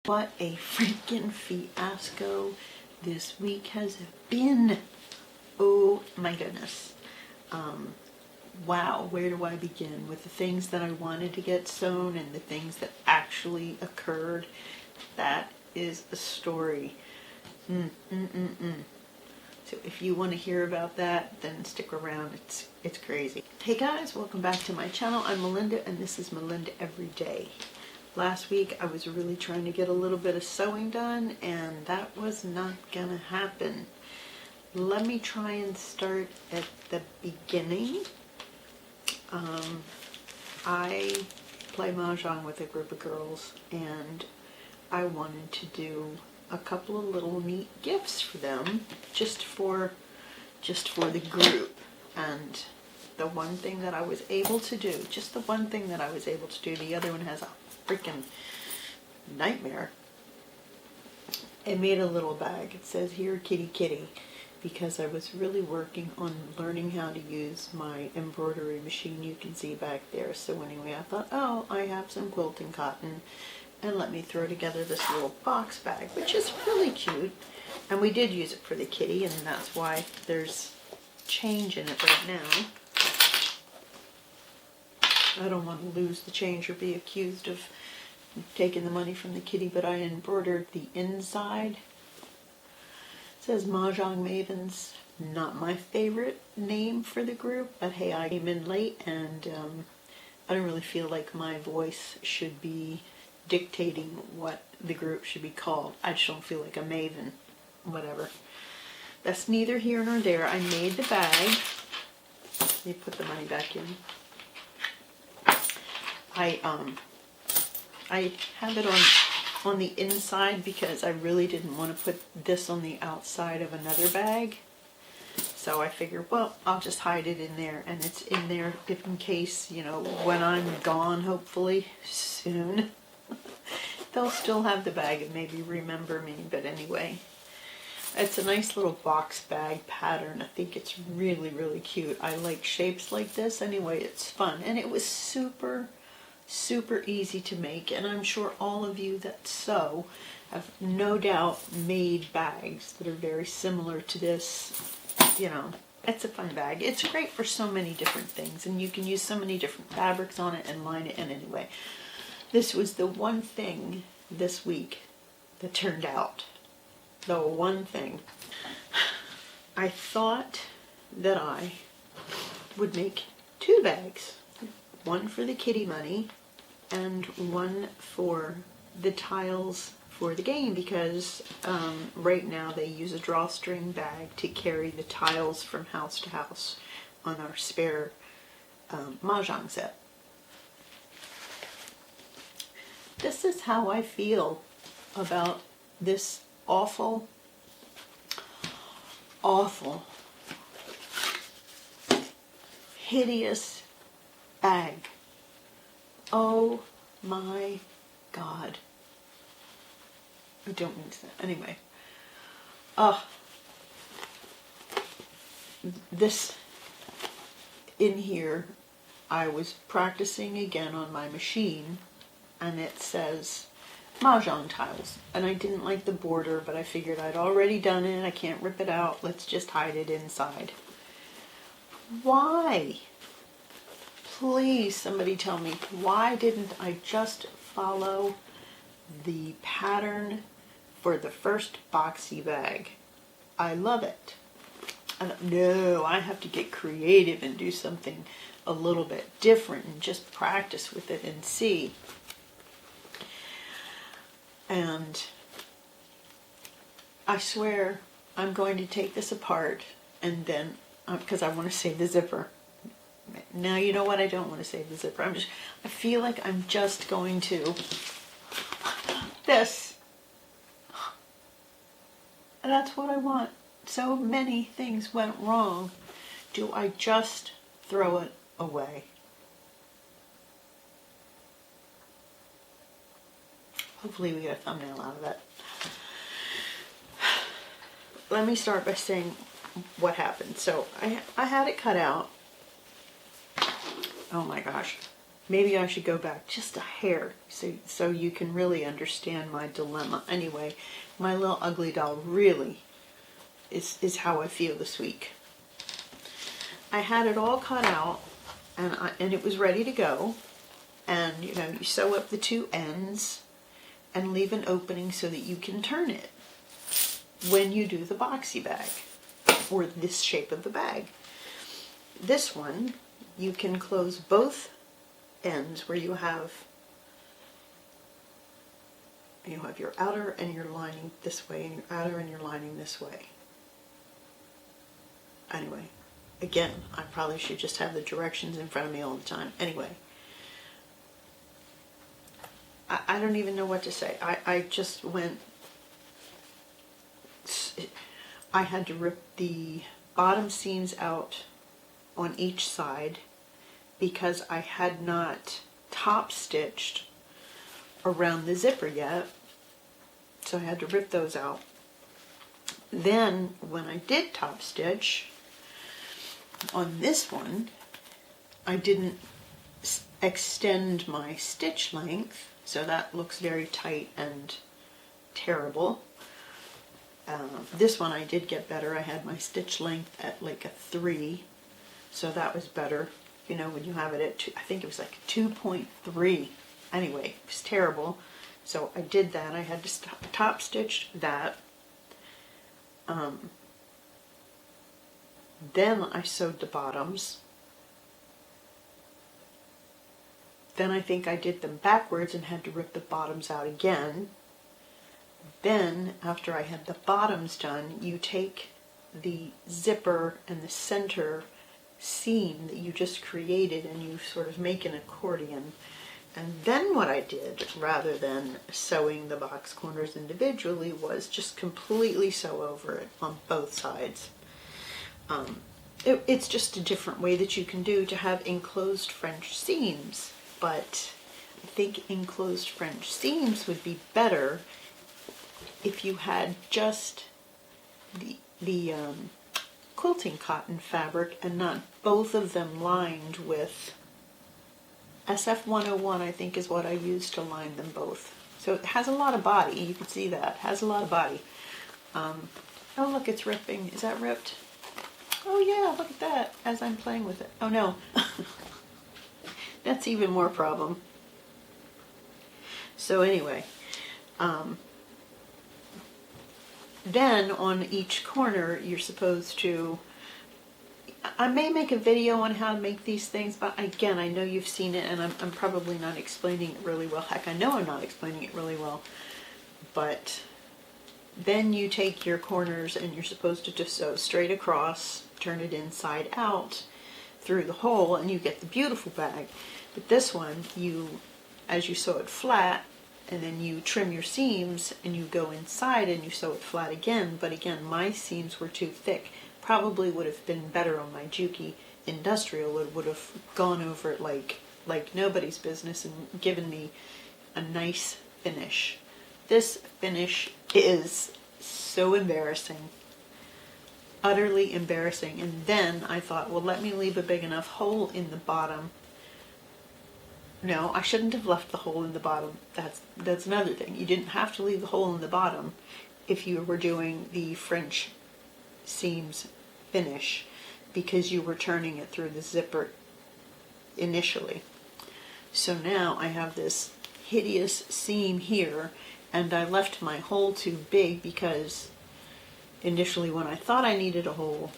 What a freaking fiasco this week has been. Oh my goodness. Wow, where do I begin with the things that I wanted to get sewn and the things that actually occurred? That is a story. So if you want to hear about that, then stick around. It's crazy. Hey guys, welcome back to my channel. I'm Melinda and this is Melinda Everyday. Last week I was really trying to get a little bit of sewing done and that was not gonna happen. Let me try and start at the beginning. I play Mahjong with a group of girls and I wanted to do a couple of little neat gifts for them just for the group. And the one thing that I was able to do, just the one thing that I was able to do, the other one has a freaking nightmare. I made a little bag. It says here kitty kitty because I was really working on learning how to use my embroidery machine you can see back there. So anyway, I thought, oh, I have some quilting cotton and let me throw together this little box bag, which is really cute. And we did use it for the kitty, and that's why there's change in it right now. I don't want to lose the change or be accused of taking the money from the kitty, but I embroidered the inside. It says Mahjong Mavens. Not my favorite name for the group, but hey, I came in late and I don't really feel like my voice should be dictating what the group should be called. I just don't feel like a maven. Whatever. That's neither here nor there. I made the bag. Let me put the money back in. I have it on the inside because I really didn't want to put this on the outside of another bag. So I figured, well, I'll just hide it in there, and it's in there if in case, you know, when I'm gone, hopefully soon, they'll still have the bag and maybe remember me. But anyway, it's a nice little box bag pattern. I think it's really, really cute. I like shapes like this. Anyway, it's fun, and it was super easy to make, and I'm sure all of you that sew have no doubt made bags that are very similar to this. You know, it's a fun bag. It's great for so many different things, and you can use so many different fabrics on it and line it. And anyway, this was the one thing this week that turned out. The one thing. I thought that I would make two bags. One for the kitty money and one for the tiles for the game, because right now they use a drawstring bag to carry the tiles from house to house on our spare Mahjong set. This is how I feel about this awful hideous bag. Oh my God. I don't mean to. Anyway. This in here, I was practicing again on my machine, and it says Mahjong tiles. And I didn't like the border, but I figured I'd already done it. I can't rip it out. Let's just hide it inside. Why? Please, somebody tell me, why didn't I just follow the pattern for the first boxy bag? I love it. No, I have to get creative and do something a little bit different and just practice with it and see. And I swear I'm going to take this apart and then, because I want to save the zipper. Now, you know what? I don't want to save the zipper. I feel like I'm just going to this. And that's what I want. So many things went wrong. Do I just throw it away? Hopefully we get a thumbnail out of it. Let me start by saying what happened. So I had it cut out. Oh my gosh. maybe I should go back just a hair so you can really understand my dilemma. Anyway, my little ugly doll really is how I feel this week. I had it all cut out and it was ready to go. And you know, you sew up the two ends and leave an opening so that you can turn it when you do the boxy bag, or this shape of the bag. This one, you can close both ends where you have your outer and your lining this way, and your outer and your lining this way. Anyway, again, I probably should just have the directions in front of me all the time. Anyway, I don't even know what to say. I just went, I had to rip the bottom seams out on each side because I had not top stitched around the zipper yet, so I had to rip those out. Then when I did top stitch on this one, I didn't extend my stitch length, so that looks very tight and terrible. This one I did get better. I had my stitch length at like a 3, so that was better. You know, when you have it at 2, I think it was like 2.3. Anyway, it was terrible. So I did that. I had to top stitch that. Then I sewed the bottoms. Then I think I did them backwards and had to rip the bottoms out again. Then, after I had the bottoms done, you take the zipper and the center seam that you just created and you sort of make an accordion. And then what I did, rather than sewing the box corners individually, was just completely sew over it on both sides. It's just a different way that you can do to have enclosed French seams, but I think enclosed French seams would be better if you had just the quilting cotton fabric and not both of them lined with SF101, I think is what I used to line them both. So it has a lot of body. You can see that. It has a lot of body. Oh, look, it's ripping. Is that ripped? Oh, yeah, look at that as I'm playing with it. Oh, no. That's even more problem. So anyway, then on each corner you're supposed to, I may make a video on how to make these things, but again, I know you've seen it and I'm probably not explaining it really well. Heck, I know I'm not explaining it really well. But then you take your corners and you're supposed to just sew straight across, turn it inside out through the hole, and you get the beautiful bag. But this one, as you sew it flat, and then you trim your seams and you go inside and you sew it flat again. But again, my seams were too thick. Probably would have been better on my Juki Industrial. It would have gone over it like nobody's business and given me a nice finish. This finish is so embarrassing. Utterly embarrassing. And then I thought, well, let me leave a big enough hole in the bottom. No, I shouldn't have left the hole in the bottom. That's another thing. You didn't have to leave the hole in the bottom if you were doing the French seams finish, because you were turning it through the zipper initially. So now I have this hideous seam here, and I left my hole too big because initially when I thought I needed a hole,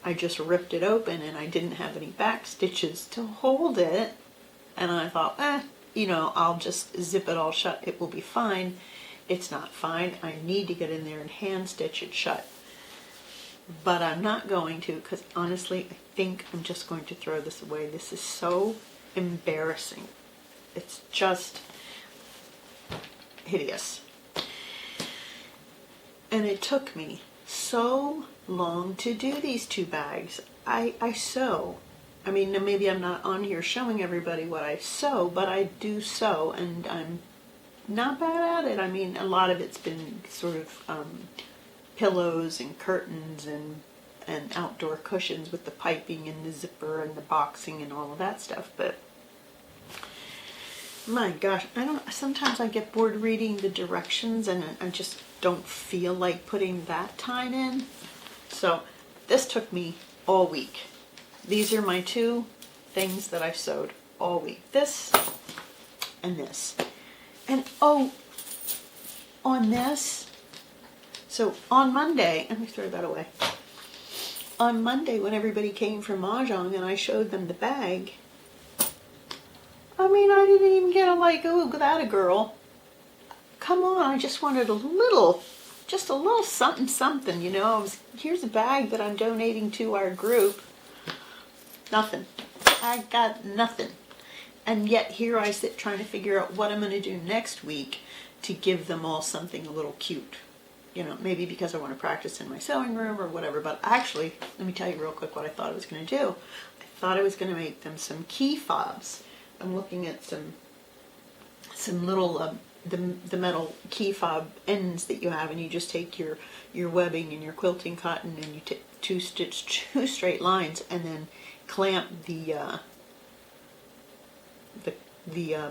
I just ripped it open and I didn't have any back stitches to hold it. And I thought, I'll just zip it all shut. It will be fine. It's not fine. I need to get in there and hand stitch it shut. But I'm not going to, because honestly, I think I'm just going to throw this away. This is so embarrassing. It's just hideous. And it took me so long to do these two bags. I sew. I mean, maybe I'm not on here showing everybody what I sew, but I do sew, and I'm not bad at it. I mean, a lot of it's been sort of pillows and curtains and outdoor cushions with the piping and the zipper and the boxing and all of that stuff. But My gosh, sometimes I get bored reading the directions and I just don't feel like putting that time in. So this took me all week. These are my two things that I sewed all week. This and this. And oh, on this, so on Monday, let me throw that away. On Monday when everybody came from Mahjong and I showed them the bag, I mean, I didn't even get a like, oh, that a girl. Come on, I just wanted just a little something, something, you know. Here's a bag that I'm donating to our group. Nothing. I got nothing. And yet here I sit trying to figure out what I'm going to do next week to give them all something a little cute. You know, maybe because I want to practice in my sewing room or whatever. But actually, let me tell you real quick what I thought I was going to do. I thought I was going to make them some key fobs. I'm looking at some little the metal key fob ends that you have, and you just take your webbing and your quilting cotton and you take two straight lines and then clamp the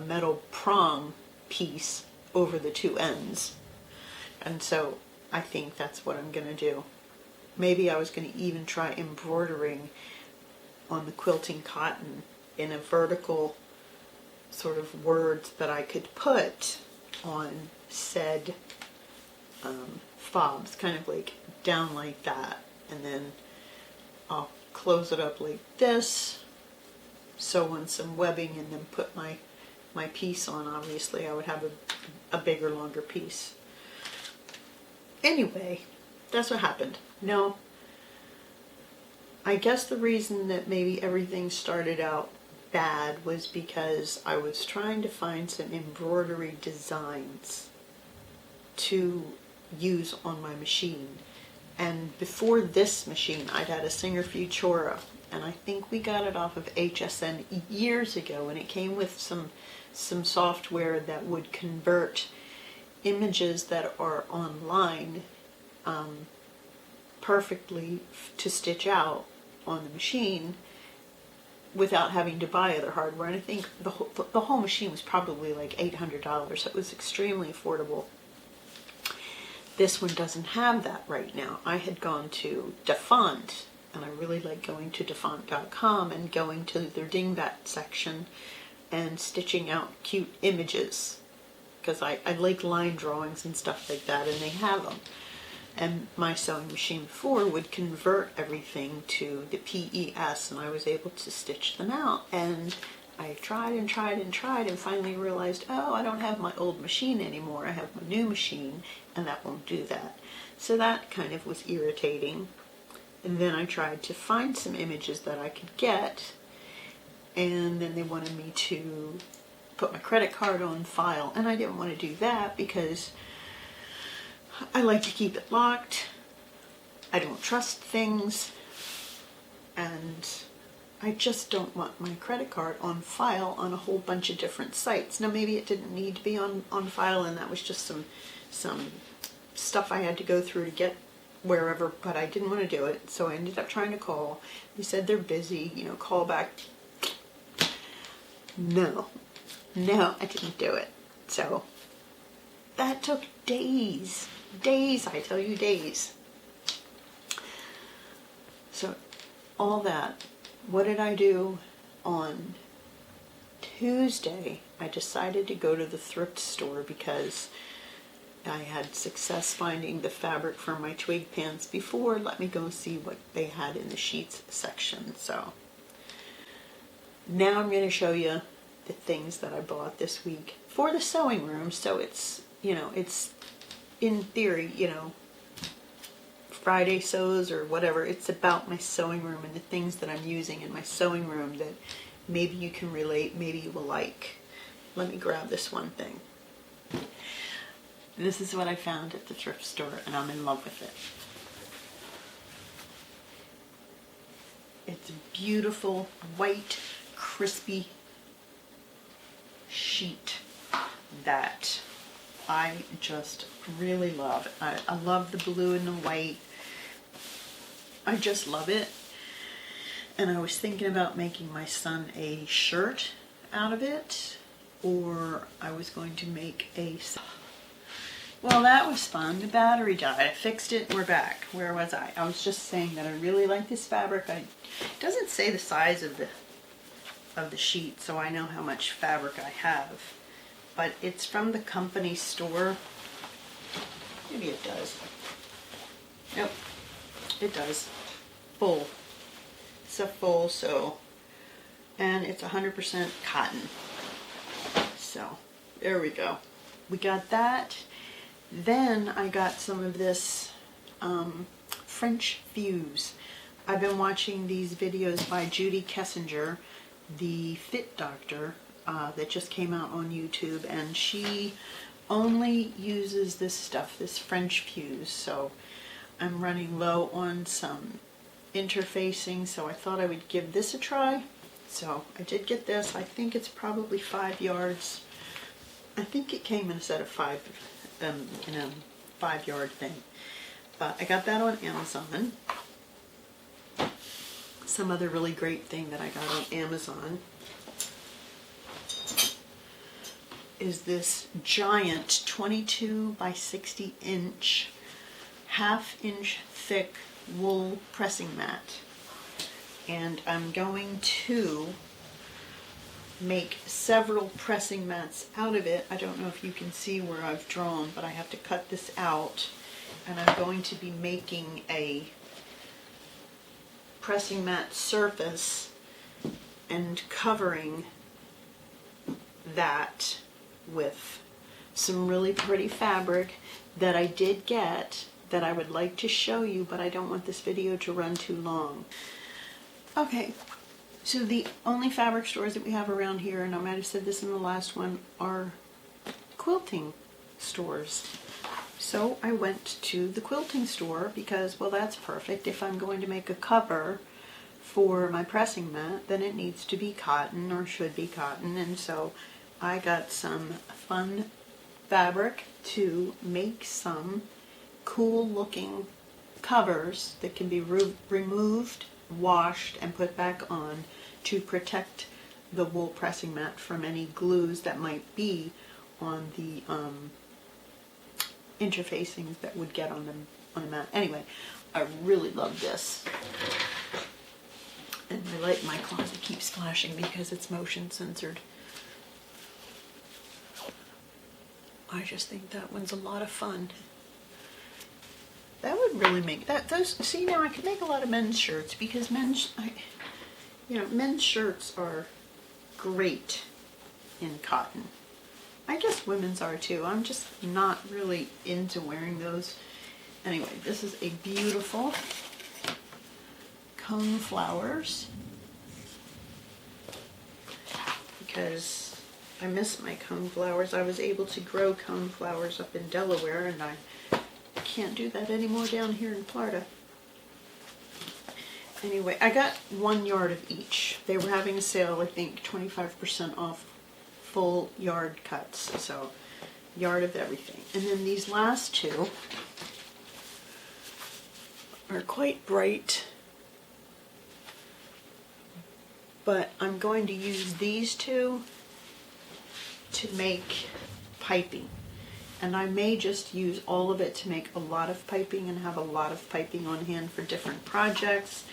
metal prong piece over the two ends. And so I think that's what I'm going to do. Maybe I was going to even try embroidering on the quilting cotton in a vertical sort of words that I could put on said fobs, kind of like down like that, and then I'll close it up like this, sew on some webbing, and then put my piece on. Obviously I would have a bigger, longer piece. Anyway, that's what happened. No, I guess the reason that maybe everything started out bad was because I was trying to find some embroidery designs to use on my machine. And before this machine, I'd had a Singer Futura, and I think we got it off of HSN years ago, and it came with some software that would convert images that are online perfectly to stitch out on the machine without having to buy other hardware. And I think the whole machine was probably like $800, so it was extremely affordable. This one doesn't have that right now. I had gone to DaFont, and I really like going to DaFont.com and going to their dingbat section and stitching out cute images, because I like line drawings and stuff like that, and they have them. And my sewing machine before would convert everything to the PES, and I was able to stitch them out. And I tried and tried and tried, and finally realized, oh, I don't have my old machine anymore. I have my new machine, and that won't do that. So that kind of was irritating. And then I tried to find some images that I could get, and then they wanted me to put my credit card on file, and I didn't want to do that because I like to keep it locked. I don't trust things, and I just don't want my credit card on file on a whole bunch of different sites. Now maybe it didn't need to be on file, and that was just some stuff I had to go through to get wherever, but I didn't want to do it, so I ended up trying to call. They said they're busy, you know, call back. No, I didn't do it. So that took days, I tell you, days. So all that, what did I do on Tuesday? I decided to go to the thrift store because I had success finding the fabric for my twig pants before. Let me go see what they had in the sheets section. So now I'm going to show you the things that I bought this week for the sewing room. So it's, you know, it's in theory, you know, Friday sews or whatever. It's about my sewing room and the things that I'm using in my sewing room that maybe you can relate, maybe you will like. Let me grab this one thing. This is what I found at the thrift store, and I'm in love with it. It's a beautiful, white, crispy sheet that I just really love. I love the blue and the white. I just love it. And I was thinking about making my son a shirt out of it. or I was going to make a... Well, that was fun. The battery died. I fixed it. We're back. Where was I? I was just saying that I really like this fabric. It doesn't say the size of the sheet, so I know how much fabric I have. But it's from the company store. Maybe it does. Yep, it does. Full. It's a full sew. And it's 100% cotton. So, there we go. We got that. Then I got some of this French fuse. I've been watching these videos by Judy Kessinger, the fit doctor, that just came out on YouTube, and she only uses this stuff, this French fuse. So I'm running low on some interfacing, so I thought I would give this a try. So I did get this. I think it's probably 5 yards. I think it came in a set of 5, in a 5-yard thing. But I got that on Amazon. Some other really great thing that I got on Amazon is this giant 22 by 60 inch, half-inch thick wool pressing mat. And I'm going to make several pressing mats out of it. I don't know if you can see where I've drawn, but I have to cut this out, and I'm going to be making a pressing mat surface and covering that with some really pretty fabric that I did get that I would like to show you, but I don't want this video to run too long. Okay, so the only fabric stores that we have around here, and I might have said this in the last one, are quilting stores. So I went to the quilting store because, well, that's perfect. If I'm going to make a cover for my pressing mat, then it needs to be cotton, or should be cotton, and so I got some fun fabric to make some cool looking covers that can be removed, washed, and put back on to protect the wool pressing mat from any glues that might be on the interfacings that would get on the mat. Anyway, I really love this. And my light in my closet keeps flashing because it's motion censored. I just think that one's a lot of fun. That would really make those. See, now I could make a lot of men's shirts because men's shirts are great in cotton. I guess women's are too. I'm just not really into wearing those. Anyway, this is a beautiful cone flowers because I miss my cone flowers. I was able to grow cone flowers up in Delaware, and I can't do that anymore down here in Florida. Anyway, I got 1 yard of each. They were having a sale, I think 25% off full yard cuts, so yard of everything. And then these last two are quite bright, but I'm going to use these two to make piping. And I may just use all of it to make a lot of piping and have a lot of piping on hand for different projects.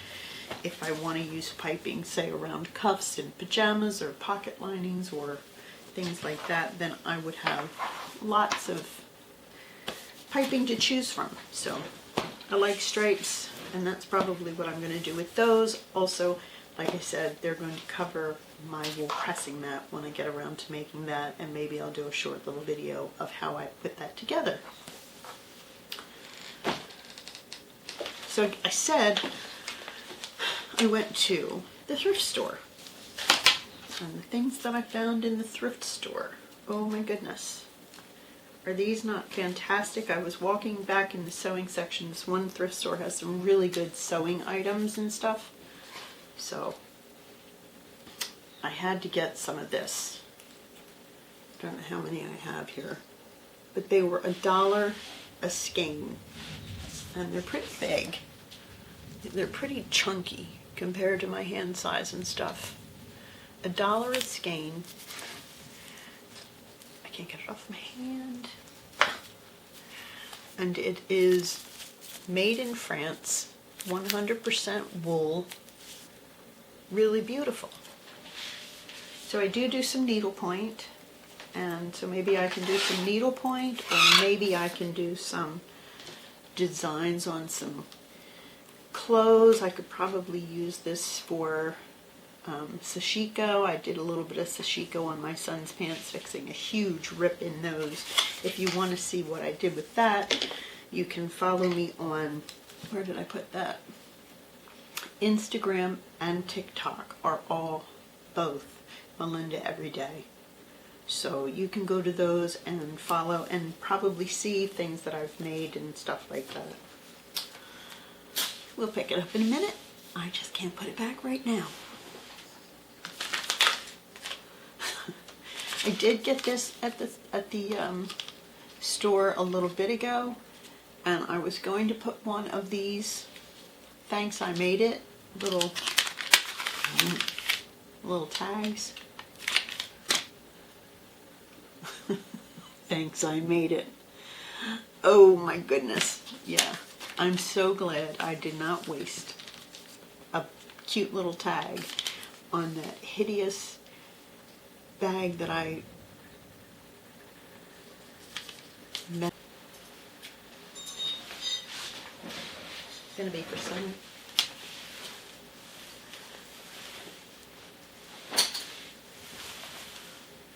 If I want to use piping, say around cuffs and pajamas or pocket linings or things like that, then I would have lots of piping to choose from. So I like stripes, and that's probably what I'm going to do with those. Also, like I said, they're going to cover my wool pressing mat when I get around to making that, and maybe I'll do a short little video of how I put that together. So I said I went to the thrift store, and the things that I found in the thrift store, oh my goodness, are these not fantastic? I was walking back in the sewing section. This one thrift store has some really good sewing items and stuff, so I had to get some of this. I don't know how many I have here, but they were $1 a skein, and they're pretty big. They're pretty chunky compared to my hand size and stuff. $1 a skein, can't get it off my hand. And it is made in France, 100% wool, really beautiful. So I do some needlepoint, and so maybe I can do some needlepoint, or maybe I can do some designs on some clothes. I could probably use this for sashiko. I did a little bit of sashiko on my son's pants, fixing a huge rip in those. If you want to see what I did with that, you can follow me on, where did I put that? Instagram and TikTok are all both MelindaEveryday. So you can go to those and follow and probably see things that I've made and stuff like that. We'll pick it up in a minute. I just can't put it back right now. I did get this at the store a little bit ago, and I was going to put one of these Thanks I Made It little tags. Thanks I Made It. Oh my goodness. Yeah, I'm so glad I did not waste a cute little tag on that hideous bag that I met. It's gonna be for some.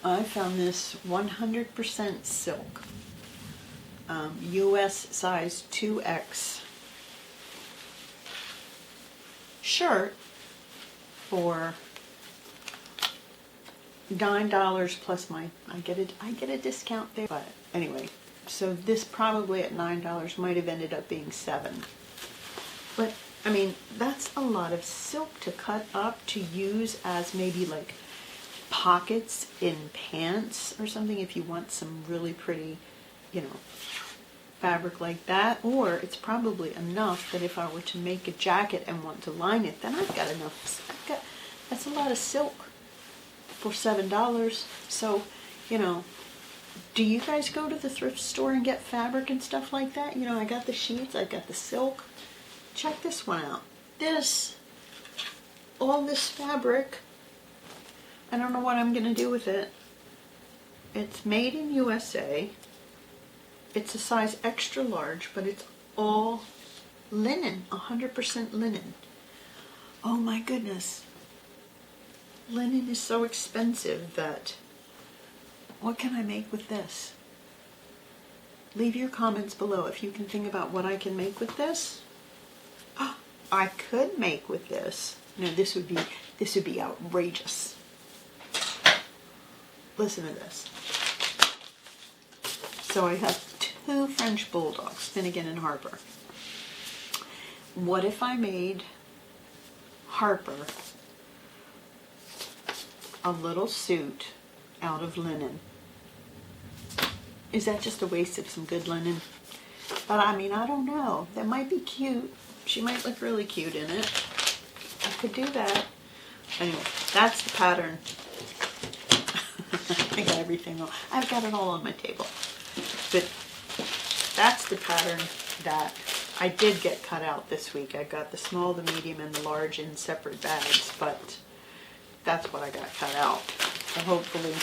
I found this 100% silk, US size 2X shirt for $9 plus I get a discount there. But anyway, so this probably at $9 might have ended up being $7. But I mean, that's a lot of silk to cut up to use as maybe like pockets in pants or something, if you want some really pretty, you know, fabric like that. Or it's probably enough that if I were to make a jacket and want to line it, then I've got enough. That's a lot of silk for $7. So, you know, do you guys go to the thrift store and get fabric and stuff like that? You know, I got the sheets, I got the silk. Check this one out. All this fabric, I don't know what I'm going to do with it. It's made in USA. It's a size extra large, but it's all linen, 100% linen. Oh my goodness. Linen is so expensive that, what can I make with this? Leave your comments below if you can think about what I can make with this. Oh, I could make with this. No, this would be outrageous. Listen to this. So I have 2 French bulldogs, Finnegan and Harper. What if I made Harper a little suit out of linen? Is that just a waste of some good linen? But I mean, I don't know. That might be cute. She might look really cute in it. I could do that. Anyway, that's the pattern. I got everything all. I've got it all on my table. But that's the pattern that I did get cut out this week. I got the small, the medium, and the large in separate bags, but that's what I got cut out. So hopefully,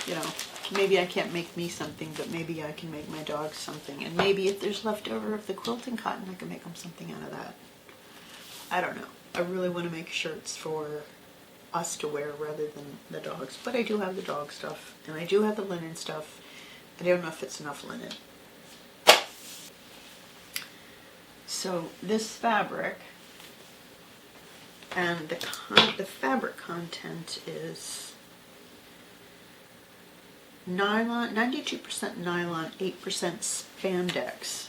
you know, maybe I can't make me something, but maybe I can make my dogs something. And maybe if there's leftover of the quilting cotton, I can make them something out of that. I don't know. I really want to make shirts for us to wear rather than the dogs. But I do have the dog stuff, and I do have the linen stuff. I don't know if it's enough linen. So this fabric, and the fabric content is nylon, 92% nylon, 8% spandex.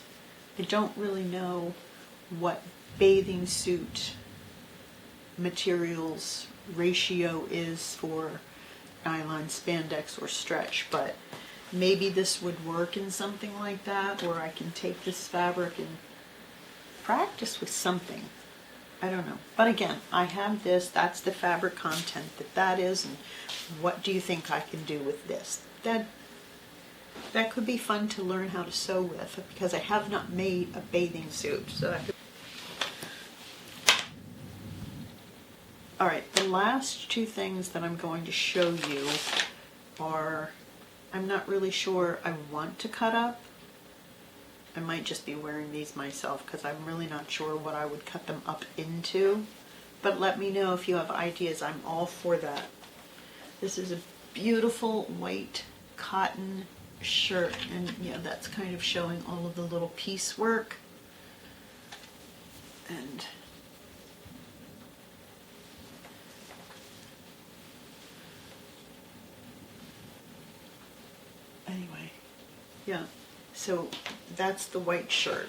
I don't really know what bathing suit materials ratio is for nylon, spandex, or stretch, but maybe this would work in something like that, or I can take this fabric and practice with something. I don't know. But again, I have this. That's the fabric content that is, and what do you think I can do with this? That that could be fun to learn how to sew with, because I have not made a bathing suit. So that could... All right, the last two things that I'm going to show you are, I'm not really sure I want to cut up. I might just be wearing these myself because I'm really not sure what I would cut them up into. But let me know if you have ideas. I'm all for that. This is a beautiful white cotton shirt, and yeah, that's kind of showing all of the little piecework. And anyway, yeah, so that's the white shirt.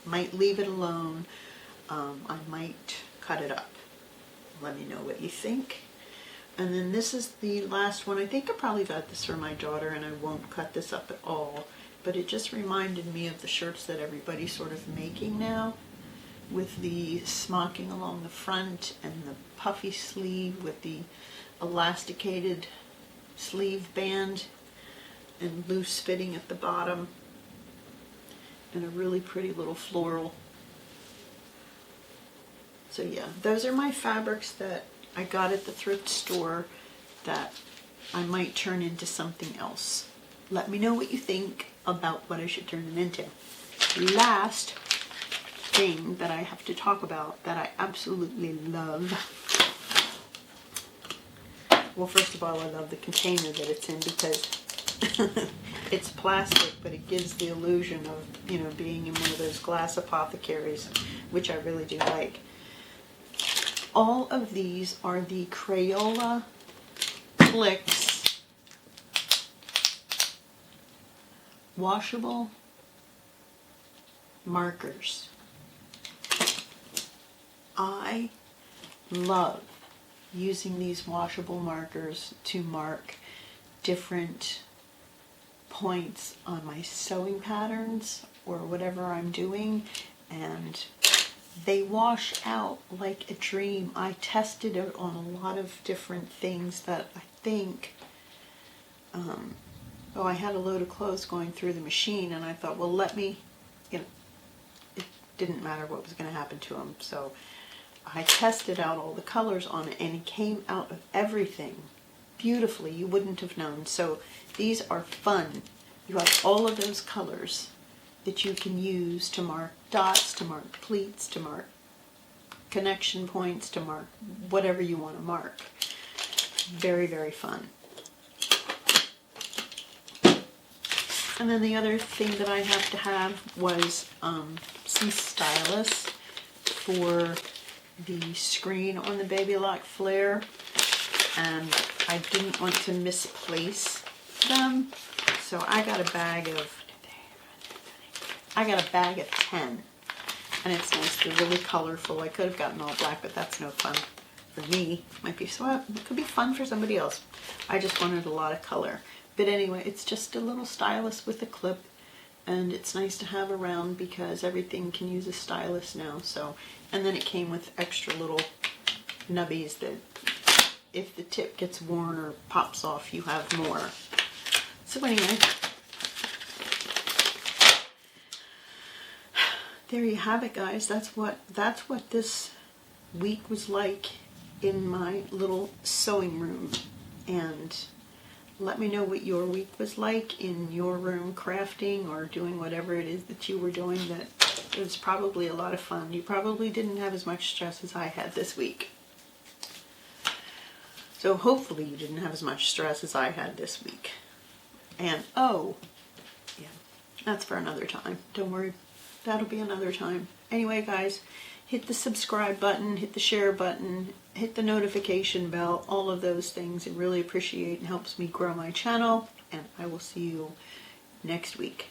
Might leave it alone. I might cut it up. Let me know what you think. And then this is the last one. I think I probably got this for my daughter, and I won't cut this up at all, but it just reminded me of the shirts that everybody's sort of making now, with the smocking along the front and the puffy sleeve with the elasticated sleeve band and loose fitting at the bottom, and a really pretty little floral. So yeah, those are my fabrics that I got at the thrift store that I might turn into something else. Let me know what you think about what I should turn them into. Last thing that I have to talk about that I absolutely love. Well, first of all, I love the container that it's in, because it's plastic, but it gives the illusion of, you know, being in one of those glass apothecaries, which I really do like. All of these are the Crayola Clicks washable markers. I love using these washable markers to mark different points on my sewing patterns or whatever I'm doing, and they wash out like a dream. I tested it on a lot of different things that I think, I had a load of clothes going through the machine, and I thought, well, let me, you know, it didn't matter what was going to happen to them. So I tested out all the colors on it, and it came out of everything beautifully. You wouldn't have known. So these are fun. You have all of those colors that you can use to mark dots, to mark pleats, to mark connection points, to mark whatever you want to mark. Very, very fun. And then the other thing that I have to have was some stylus for the screen on the Baby Lock Flare, and I didn't want to misplace them, so I got a bag of 10, and it's nice. They're really colorful. I could have gotten all black, but that's no fun for me. Might be, so it could be fun for somebody else. I just wanted a lot of color. But anyway, it's just a little stylus with a clip, and it's nice to have around because everything can use a stylus now. So, and then it came with extra little nubbies that if the tip gets worn or pops off, you have more. So anyway, there you have it, guys. That's what this week was like in my little sewing room. And let me know what your week was like in your room, crafting or doing whatever it is that you were doing. That it was probably a lot of fun. You probably didn't have as much stress as I had this week. So hopefully you didn't have as much stress as I had this week. And oh, yeah, that's for another time. Don't worry. That'll be another time. Anyway, guys, hit the subscribe button, hit the share button, hit the notification bell, all of those things. I really appreciate and helps me grow my channel, and I will see you next week.